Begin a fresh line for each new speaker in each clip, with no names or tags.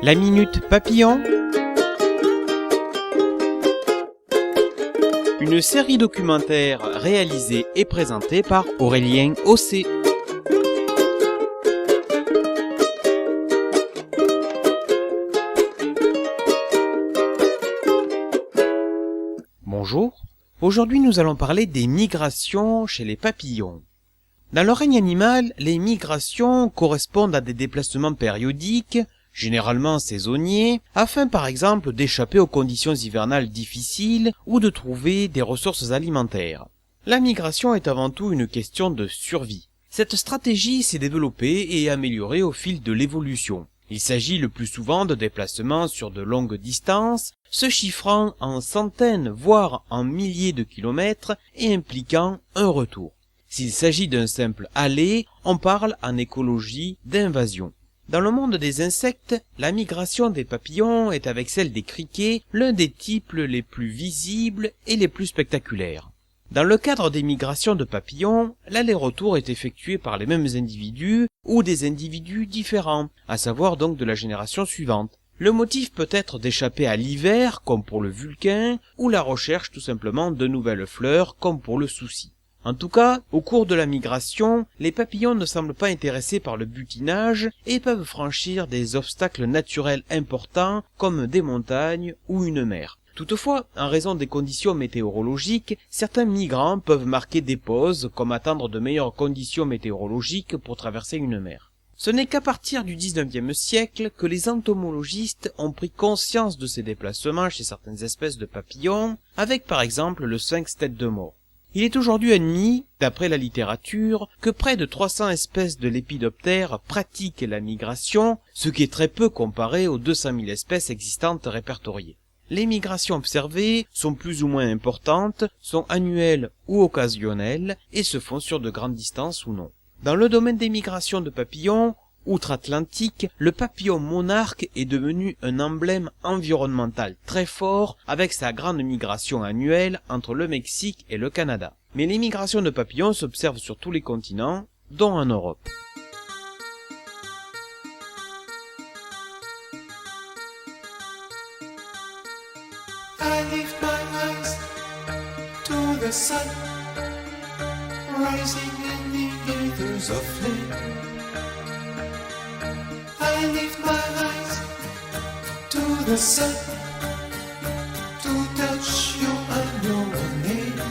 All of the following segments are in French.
La Minute Papillon. Une série documentaire réalisée et présentée par Aurélien Ossé. Bonjour, aujourd'hui nous allons parler des migrations chez les papillons. Dans le règne animal, les migrations correspondent à des déplacements périodiques, généralement saisonniers, afin par exemple d'échapper aux conditions hivernales difficiles ou de trouver des ressources alimentaires. La migration est avant tout une question de survie. Cette stratégie s'est développée et améliorée au fil de l'évolution. Il s'agit le plus souvent de déplacements sur de longues distances, se chiffrant en centaines voire en milliers de kilomètres et impliquant un retour. S'il s'agit d'un simple aller, on parle en écologie d'invasion. Dans le monde des insectes, la migration des papillons est avec celle des criquets l'un des types les plus visibles et les plus spectaculaires. Dans le cadre des migrations de papillons, l'aller-retour est effectué par les mêmes individus ou des individus différents, à savoir donc de la génération suivante. Le motif peut être d'échapper à l'hiver, comme pour le vulcain, ou la recherche tout simplement de nouvelles fleurs, comme pour le souci. En tout cas, au cours de la migration, les papillons ne semblent pas intéressés par le butinage et peuvent franchir des obstacles naturels importants comme des montagnes ou une mer. Toutefois, en raison des conditions météorologiques, certains migrants peuvent marquer des pauses comme attendre de meilleures conditions météorologiques pour traverser une mer. Ce n'est qu'à partir du XIXe siècle que les entomologistes ont pris conscience de ces déplacements chez certaines espèces de papillons, avec par exemple le sphinx tête de mort. Il est aujourd'hui admis, d'après la littérature, que près de 300 espèces de lépidoptères pratiquent la migration, ce qui est très peu comparé aux 200 000 espèces existantes répertoriées. Les migrations observées sont plus ou moins importantes, sont annuelles ou occasionnelles et se font sur de grandes distances ou non. Dans le domaine des migrations de papillons, outre-Atlantique, le papillon monarque est devenu un emblème environnemental très fort avec sa grande migration annuelle entre le Mexique et le Canada. Mais les migrations de papillons s'observent sur tous les continents, dont en Europe.
I lift my eyes to the sun, rising in the ethers of flame. I lift my eyes to the sun, to touch your unknown name.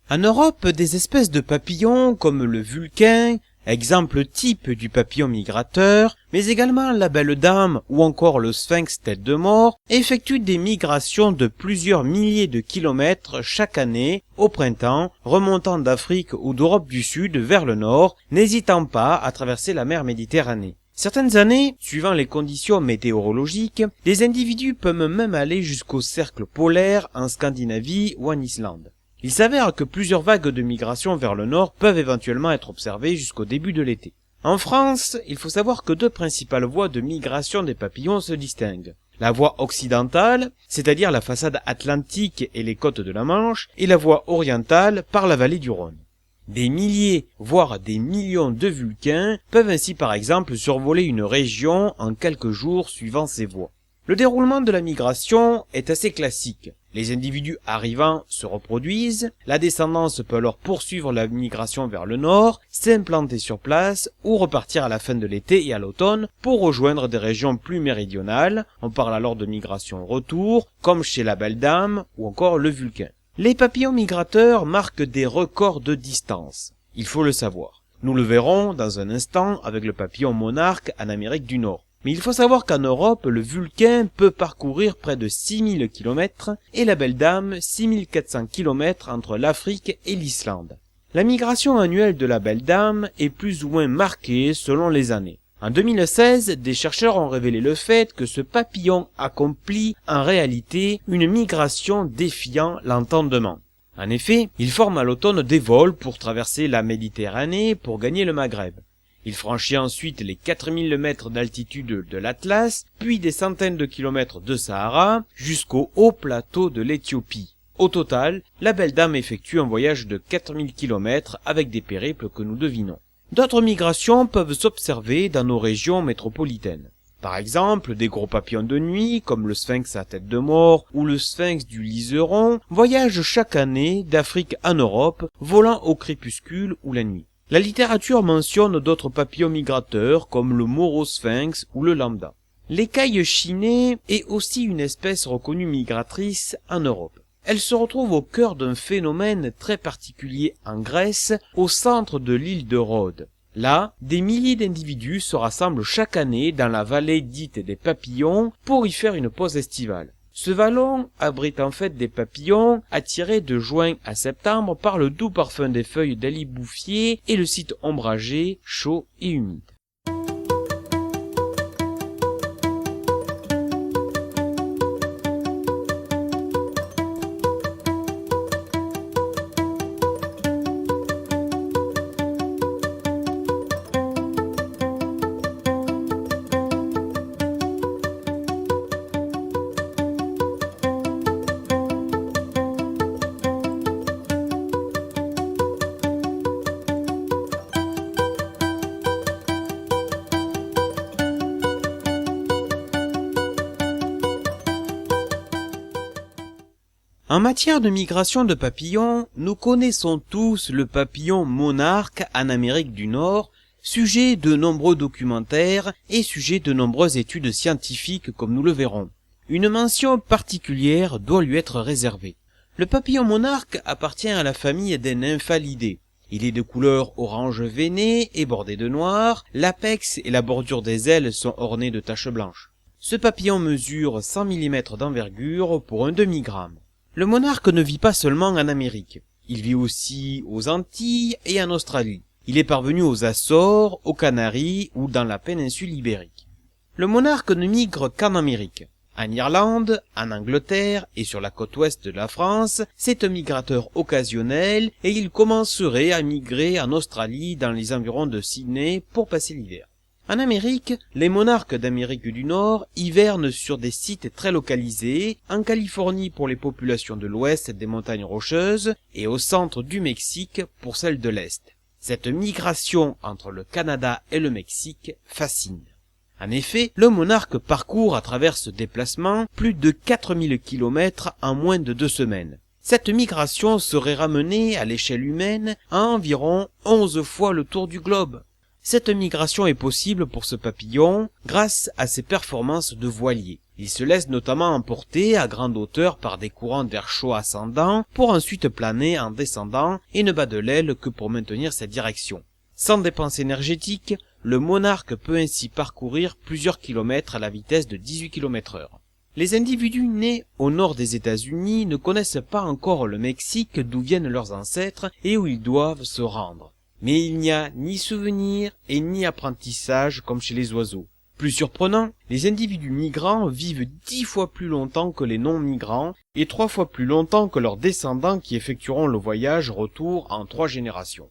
En Europe, des espèces de papillons comme le vulcain, exemple type du papillon migrateur, mais également la belle dame ou encore le sphinx tête de mort, effectuent des migrations de plusieurs milliers de kilomètres chaque année au printemps, remontant d'Afrique ou d'Europe du Sud vers le nord, n'hésitant pas à traverser la mer Méditerranée. Certaines années, suivant les conditions météorologiques, les individus peuvent même aller jusqu'au cercle polaire en Scandinavie ou en Islande. Il s'avère que plusieurs vagues de migration vers le nord peuvent éventuellement être observées jusqu'au début de l'été. En France, il faut savoir que deux principales voies de migration des papillons se distinguent. La voie occidentale, c'est-à-dire la façade atlantique et les côtes de la Manche, et la voie orientale par la vallée du Rhône. Des milliers, voire des millions de vulcains peuvent ainsi par exemple survoler une région en quelques jours suivant ces voies. Le déroulement de la migration est assez classique. Les individus arrivant se reproduisent, la descendance peut alors poursuivre la migration vers le nord, s'implanter sur place ou repartir à la fin de l'été et à l'automne pour rejoindre des régions plus méridionales, on parle alors de migration retour, comme chez la belle dame ou encore le vulcain. Les papillons migrateurs marquent des records de distance, il faut le savoir. Nous le verrons dans un instant avec le papillon monarque en Amérique du Nord. Mais il faut savoir qu'en Europe, le vulcain peut parcourir près de 6000 km et la belle dame 6400 km entre l'Afrique et l'Islande. La migration annuelle de la belle dame est plus ou moins marquée selon les années. En 2016, des chercheurs ont révélé le fait que ce papillon accomplit en réalité une migration défiant l'entendement. En effet, il forme à l'automne des vols pour traverser la Méditerranée pour gagner le Maghreb. Il franchit ensuite les 4000 mètres d'altitude de l'Atlas, puis des centaines de kilomètres de Sahara, jusqu'au haut plateau de l'Éthiopie. Au total, la belle dame effectue un voyage de 4000 km avec des périples que nous devinons. D'autres migrations peuvent s'observer dans nos régions métropolitaines. Par exemple, des gros papillons de nuit, comme le sphinx à tête de mort ou le sphinx du liseron, voyagent chaque année d'Afrique en Europe, volant au crépuscule ou la nuit. La littérature mentionne d'autres papillons migrateurs comme le morosphinx ou le lambda. L'écaille chinée est aussi une espèce reconnue migratrice en Europe. Elle se retrouve au cœur d'un phénomène très particulier en Grèce, au centre de l'île de Rhodes. Là, des milliers d'individus se rassemblent chaque année dans la vallée dite des papillons pour y faire une pause estivale. Ce vallon abrite en fait des papillons attirés de juin à septembre par le doux parfum des feuilles d'alibouffier et le site ombragé, chaud et humide. En matière de migration de papillons, nous connaissons tous le papillon monarque en Amérique du Nord, sujet de nombreux documentaires et sujet de nombreuses études scientifiques comme nous le verrons. Une mention particulière doit lui être réservée. Le papillon monarque appartient à la famille des Nymphalidae. Il est de couleur orange veiné et bordé de noir, l'apex et la bordure des ailes sont ornés de taches blanches. Ce papillon mesure 100 mm d'envergure pour un demi-gramme. Le monarque ne vit pas seulement en Amérique. Il vit aussi aux Antilles et en Australie. Il est parvenu aux Açores, aux Canaries ou dans la péninsule ibérique. Le monarque ne migre qu'en Amérique. En Irlande, en Angleterre et sur la côte ouest de la France, c'est un migrateur occasionnel et il commencerait à migrer en Australie dans les environs de Sydney pour passer l'hiver. En Amérique, les monarques d'Amérique du Nord hivernent sur des sites très localisés, en Californie pour les populations de l'ouest des montagnes rocheuses et au centre du Mexique pour celles de l'est. Cette migration entre le Canada et le Mexique fascine. En effet, le monarque parcourt à travers ce déplacement plus de 4000 km en moins de 2 semaines. Cette migration serait ramenée à l'échelle humaine à environ 11 fois le tour du globe. Cette migration est possible pour ce papillon grâce à ses performances de voilier. Il se laisse notamment emporter à grande hauteur par des courants d'air chaud ascendant pour ensuite planer en descendant et ne bat de l'aile que pour maintenir sa direction. Sans dépense énergétique, le monarque peut ainsi parcourir plusieurs kilomètres à la vitesse de 18 km/h. Les individus nés au nord des États-Unis ne connaissent pas encore le Mexique d'où viennent leurs ancêtres et où ils doivent se rendre. Mais il n'y a ni souvenir et ni apprentissage comme chez les oiseaux. Plus surprenant, les individus migrants vivent 10 fois plus longtemps que les non-migrants et 3 fois plus longtemps que leurs descendants qui effectueront le voyage retour en 3 générations.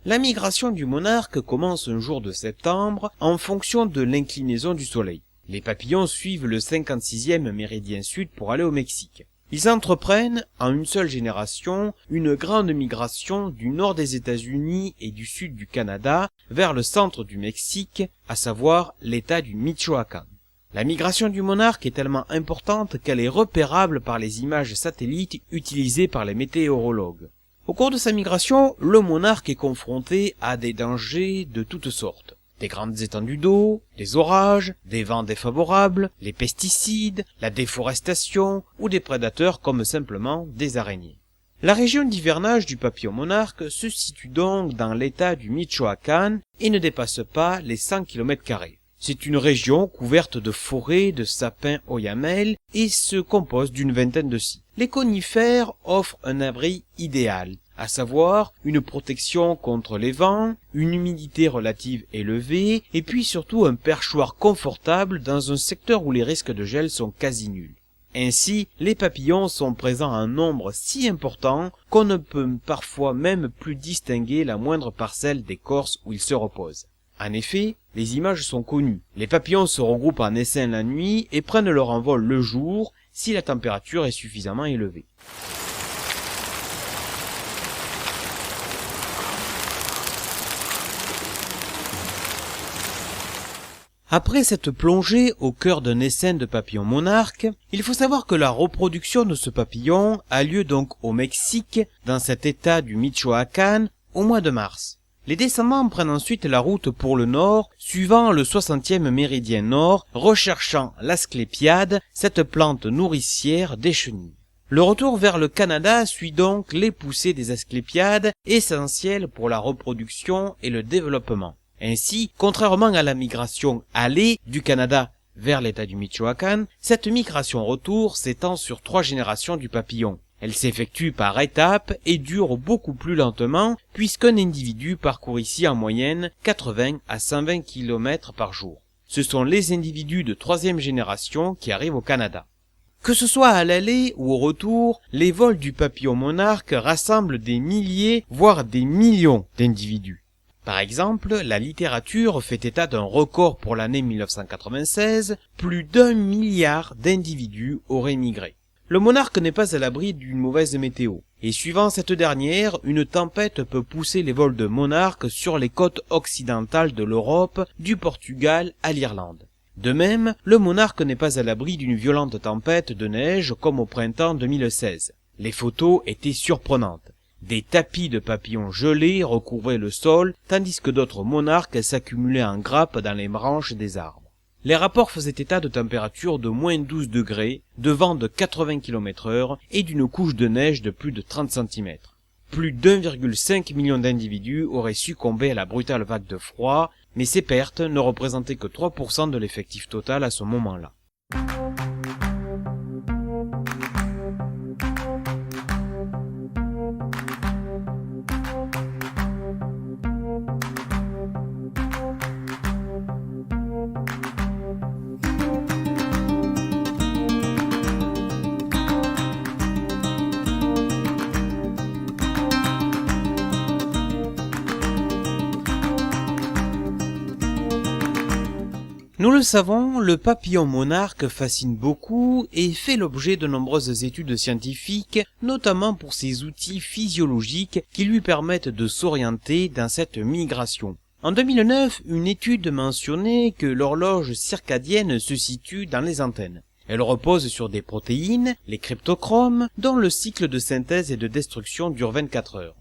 La migration du monarque commence un jour de septembre en fonction de l'inclinaison du soleil. Les papillons suivent le 56e méridien sud pour aller au Mexique. Ils entreprennent, en une seule génération, une grande migration du nord des États-Unis et du sud du Canada vers le centre du Mexique, à savoir l'État du Michoacán. La migration du monarque est tellement importante qu'elle est repérable par les images satellites utilisées par les météorologues. Au cours de sa migration, le monarque est confronté à des dangers de toutes sortes. Des grandes étendues d'eau, des orages, des vents défavorables, les pesticides, la déforestation ou des prédateurs comme simplement des araignées. La région d'hivernage du papillon monarque se situe donc dans l'état du Michoacán et ne dépasse pas les 100 km². C'est une région couverte de forêts de sapins oyamel et se compose d'une vingtaine de sites. Les conifères offrent un abri idéal, à savoir une protection contre les vents, une humidité relative élevée et puis surtout un perchoir confortable dans un secteur où les risques de gel sont quasi nuls. Ainsi, les papillons sont présents en nombre si important qu'on ne peut parfois même plus distinguer la moindre parcelle d'écorce où ils se reposent. En effet, les images sont connues. Les papillons se regroupent en essaim la nuit et prennent leur envol le jour si la température est suffisamment élevée. Après cette plongée au cœur d'un essaim de papillons monarques, il faut savoir que la reproduction de ce papillon a lieu donc au Mexique, dans cet état du Michoacán, au mois de mars. Les descendants prennent ensuite la route pour le nord, suivant le 60e méridien nord, recherchant l'asclépiade, cette plante nourricière des chenilles. Le retour vers le Canada suit donc les poussées des asclépiades, essentielles pour la reproduction et le développement. Ainsi, contrairement à la migration allée du Canada vers l'état du Michoacán, cette migration retour s'étend sur 3 générations du papillon. Elle s'effectue par étapes et dure beaucoup plus lentement puisqu'un individu parcourt ici en moyenne 80 à 120 km par jour. Ce sont les individus de 3e génération qui arrivent au Canada. Que ce soit à l'aller ou au retour, les vols du papillon monarque rassemblent des milliers, voire des millions d'individus. Par exemple, la littérature fait état d'un record pour l'année 1996, plus d'1 milliard d'individus auraient migré. Le monarque n'est pas à l'abri d'une mauvaise météo, et suivant cette dernière, une tempête peut pousser les vols de monarques sur les côtes occidentales de l'Europe, du Portugal à l'Irlande. De même, le monarque n'est pas à l'abri d'une violente tempête de neige comme au printemps 2016. Les photos étaient surprenantes. Des tapis de papillons gelés recouvraient le sol, tandis que d'autres monarques s'accumulaient en grappes dans les branches des arbres. Les rapports faisaient état de températures de moins 12 degrés, de vents de 80 km/h et d'une couche de neige de plus de 30 cm. Plus d'1,5 million d'individus auraient succombé à la brutale vague de froid, mais ces pertes ne représentaient que 3% de l'effectif total à ce moment-là. Nous le savons, le papillon monarque fascine beaucoup et fait l'objet de nombreuses études scientifiques, notamment pour ses outils physiologiques qui lui permettent de s'orienter dans cette migration. En 2009, une étude mentionnait que l'horloge circadienne se situe dans les antennes. Elle repose sur des protéines, les cryptochromes, dont le cycle de synthèse et de destruction dure 24 heures.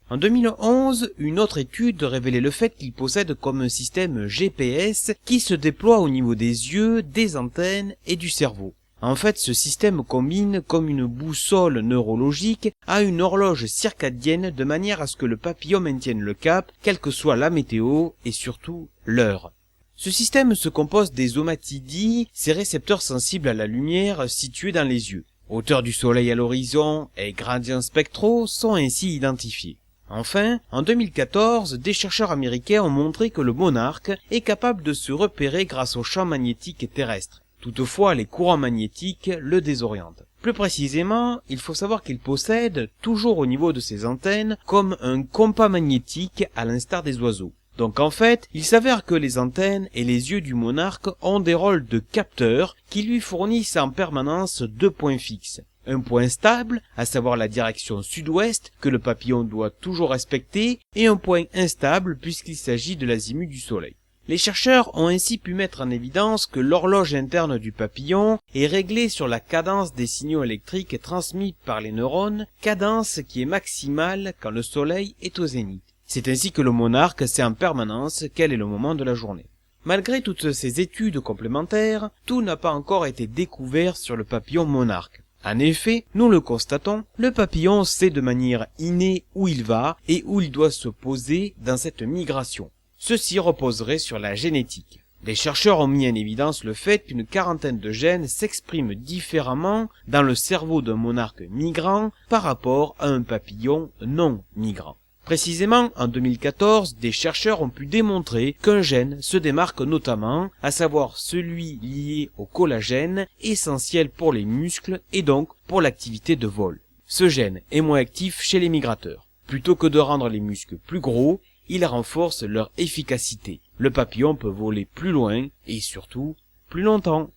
En 2011, une autre étude révélait le fait qu'il possède comme un système GPS qui se déploie au niveau des yeux, des antennes et du cerveau. En fait, ce système combine comme une boussole neurologique à une horloge circadienne de manière à ce que le papillon maintienne le cap, quelle que soit la météo et surtout l'heure. Ce système se compose des omatidis, ces récepteurs sensibles à la lumière situés dans les yeux. Hauteur du soleil à l'horizon et gradients spectraux sont ainsi identifiés. Enfin, en 2014, des chercheurs américains ont montré que le monarque est capable de se repérer grâce aux champs magnétiques terrestres. Toutefois, les courants magnétiques le désorientent. Plus précisément, il faut savoir qu'il possède, toujours au niveau de ses antennes, comme un compas magnétique à l'instar des oiseaux. Donc en fait, il s'avère que les antennes et les yeux du monarque ont des rôles de capteurs qui lui fournissent en permanence 2 points fixes. Un point stable, à savoir la direction sud-ouest que le papillon doit toujours respecter, et un point instable puisqu'il s'agit de l'azimut du soleil. Les chercheurs ont ainsi pu mettre en évidence que l'horloge interne du papillon est réglée sur la cadence des signaux électriques transmis par les neurones, cadence qui est maximale quand le soleil est au zénith. C'est ainsi que le monarque sait en permanence quel est le moment de la journée. Malgré toutes ces études complémentaires, tout n'a pas encore été découvert sur le papillon monarque. En effet, nous le constatons, le papillon sait de manière innée où il va et où il doit se poser dans cette migration. Ceci reposerait sur la génétique. Les chercheurs ont mis en évidence le fait qu'une quarantaine de gènes s'expriment différemment dans le cerveau d'un monarque migrant par rapport à un papillon non migrant. Précisément, en 2014, des chercheurs ont pu démontrer qu'un gène se démarque notamment, à savoir celui lié au collagène, essentiel pour les muscles et donc pour l'activité de vol. Ce gène est moins actif chez les migrateurs. Plutôt que de rendre les muscles plus gros, il renforce leur efficacité. Le papillon peut voler plus loin et surtout plus longtemps.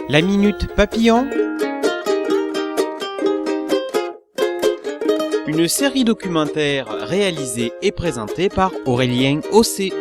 La minute papillon. une série documentaire réalisée et présentée par Aurélien Ossé.